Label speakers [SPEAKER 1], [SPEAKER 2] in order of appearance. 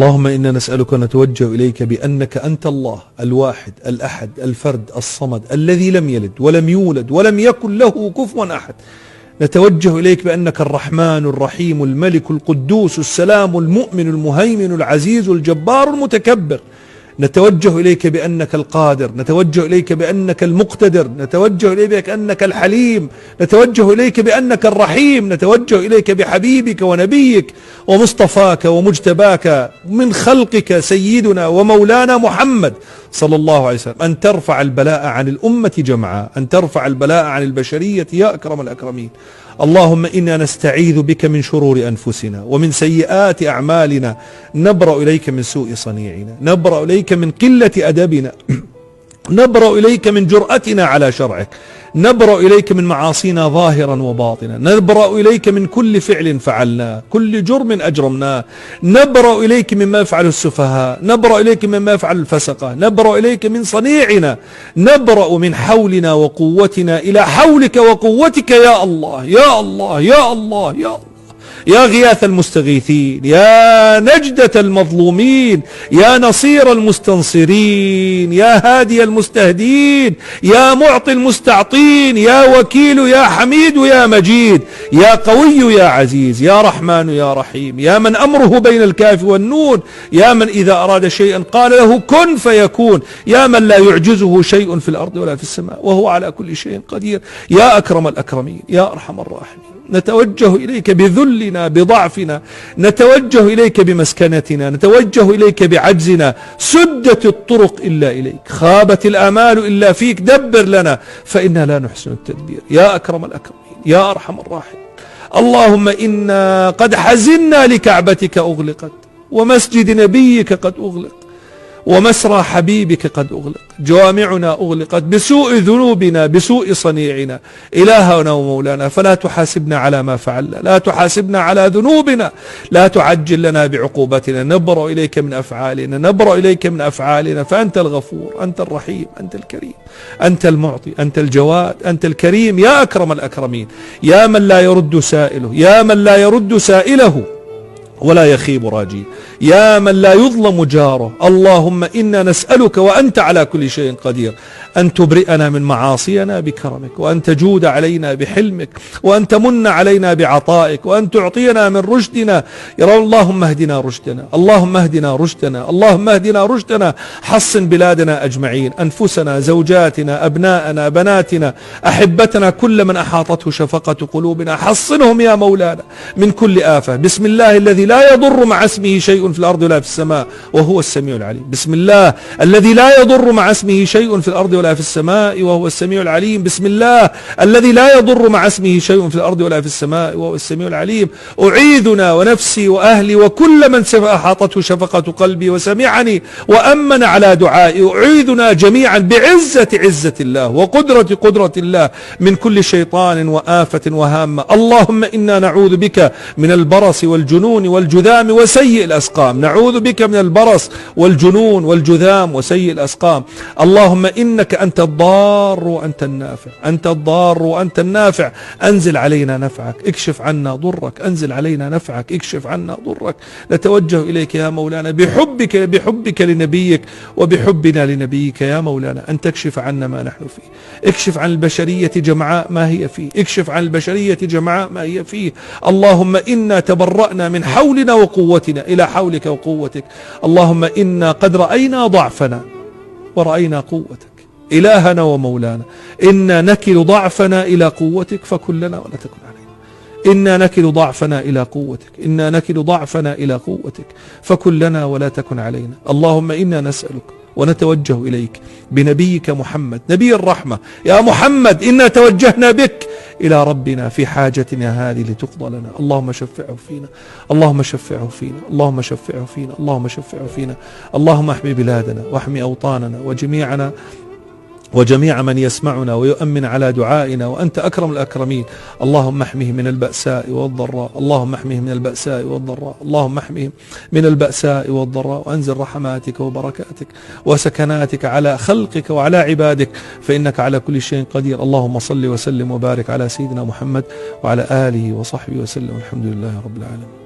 [SPEAKER 1] اللهم إنا نسألك ونتوجه إليك بأنك أنت الله الواحد الأحد الفرد الصمد الذي لم يلد ولم يولد ولم يكن له كفوا أحد. نتوجه إليك بأنك الرحمن الرحيم الملك القدوس السلام المؤمن المهيمن العزيز الجبار المتكبر. نتوجه إليك بأنك القادر، نتوجه إليك بأنك المقتدر، نتوجه إليك بأنك الحليم، نتوجه إليك بأنك الرحيم، نتوجه إليك بحبيبك ونبيك ومصطفاك ومجتباك من خلقك سيدنا ومولانا محمد صلى الله عليه وسلم، أن ترفع البلاء عن الأمة جمعاء، أن ترفع البلاء عن البشرية يا أكرم الأكرمين. اللهم إنا نستعيذ بك من شرور أنفسنا ومن سيئات أعمالنا، نبرأ إليك من سوء صنيعنا، نبرأ إليك من قلة أدبنا، نبرأ إليك من جرأتنا على شرعك، نبرأ إليك من معاصينا ظاهرا وباطنا، نبرأ إليك من كل فعل فعلناه، كل جرم أجرمناه، نبرأ إليك مما يفعل السفهاء، نبرأ إليك مما يفعل الفسقة، نبرأ إليك من صنيعنا، نبرأ من حولنا وقوتنا إلى حولك وقوتك يا الله يا الله يا الله يا الله، يا غياث المستغيثين، يا نجدة المظلومين، يا نصير المستنصرين، يا هادي المستهدين، يا معطي المستعطين، يا وكيل يا حميد يا مجيد، يا قوي يا عزيز، يا رحمن يا رحيم، يا من أمره بين الكاف والنون، يا من إذا أراد شيئا قال له كن فيكون، يا من لا يعجزه شيء في الأرض ولا في السماء وهو على كل شيء قدير، يا أكرم الأكرمين يا أرحم الراحمين. نتوجه إليك بذلنا بضعفنا، نتوجه إليك بمسكنتنا، نتوجه إليك بعجزنا، سدت الطرق إلا إليك، خابت الآمال إلا فيك، دبر لنا فإنا لا نحسن التدبير يا أكرم الأكرمين يا أرحم الراحمين. اللهم إنا قد حزنا لكعبتك أغلقت، ومسجد نبيك قد أغلق، ومسرى حبيبك قد أغلق، جوامعنا أغلقت بسوء ذنوبنا بسوء صنيعنا إلهنا ومولانا، فلا تحاسبنا على ما فعلنا، لا تحاسبنا على ذنوبنا، لا تعجل لنا بعقوبتنا، نبرأ إليك من أفعالنا، نبرأ إليك من أفعالنا، فأنت الغفور أنت الرحيم أنت الكريم أنت المعطي أنت الجواد أنت الكريم يا أكرم الأكرمين، يا من لا يرد سائله، يا من لا يرد سائله ولا يخيب راجيه، يا من لا يظلم جاره. اللهم إنا نسألك وأنت على كل شيء قدير أن تبرئنا من معاصينا بكرمك، وأن تجود علينا بحلمك، وأن تمن علينا بعطائك، وأن تعطينا من رشدنا. يا اللهم اهدنا رشدنا، اللهم اهدنا رشدنا، اللهم اهدنا رشدنا. حصن بلادنا أجمعين، أنفسنا زوجاتنا أبناءنا بناتنا أحبتنا، كل من أحاطته شفقة قلوبنا، حصنهم يا مولانا من كل آفة. بسم الله الذي لا يضر مع اسمه شيء في الأرض ولا في السماء وهو السميع العليم. بسم الله الذي لا يضر مع اسمه شيء في الأرض ولا في السماء وهو السميع العليم. بسم الله الذي لا يضر مع اسمه شيء في الأرض ولا في السماء وهو السميع العليم. أعيذنا ونفسي وأهلي وكل من أحاطته شفقة قلبي وسمعني وأمن على دعائي، أعيذنا جميعا بعزة عزة الله وقدرة قدرة الله من كل شيطان وآفة وهامة. اللهم إنا نعوذ بك من البرص والجنون والجذام وسيء الأسقام، نعوذ بك من البرص والجنون والجذام وسيء الأسقام. اللهم إنك أنت الضار وأنت النافع، أنت الضار وأنت النافع، أنزل علينا نفعك اكشف عنا ضرك، أنزل علينا نفعك اكشف عنا ضرك. نتوجه إليك يا مولانا بحبك لنبيك وبحبنا لنبيك يا مولانا، أن تكشف عنا ما نحن فيه، اكشف عن البشرية جمعاء ما هي فيه، اكشف عن البشرية جمعاء ما هي فيه. اللهم إنا تبرأنا من حولنا وقوتنا إلى حولك وقوتك. اللهم إنا قد رأينا ضعفنا ورأينا قوتك إلهنا ومولانا، إنا نكل ضعفنا إلى قوتك فكن لنا ولا تكن علينا، إنا نكل ضعفنا إلى قوتك، إنا نكل ضعفنا إلى قوتك فكن لنا ولا تكن علينا. اللهم إنا نسألك ونتوجه إليك بنبيك محمد نبي الرحمة. يا محمد إنا توجهنا بك إلى ربنا في حاجتنا هذه لتقضى لنا. اللهم شفعه فينا، اللهم شفعه فينا، اللهم شفعه فينا، اللهم شفعه فينا. اللهم احمي بلادنا واحمي أوطاننا وجميع من يسمعنا ويؤمن على دعائنا، وأنت أكرم الأكرمين. اللهم احمه من البأساء والضراء، اللهم احمه من البأساء والضراء، اللهم احمه من البأساء والضراء، وأنزل رحماتك وبركاتك وسكناتك على خلقك وعلى عبادك فإنك على كل شيء قدير. اللهم صل وسلم وبارك على سيدنا محمد وعلى آله وصحبه وسلم، الحمد لله رب العالمين.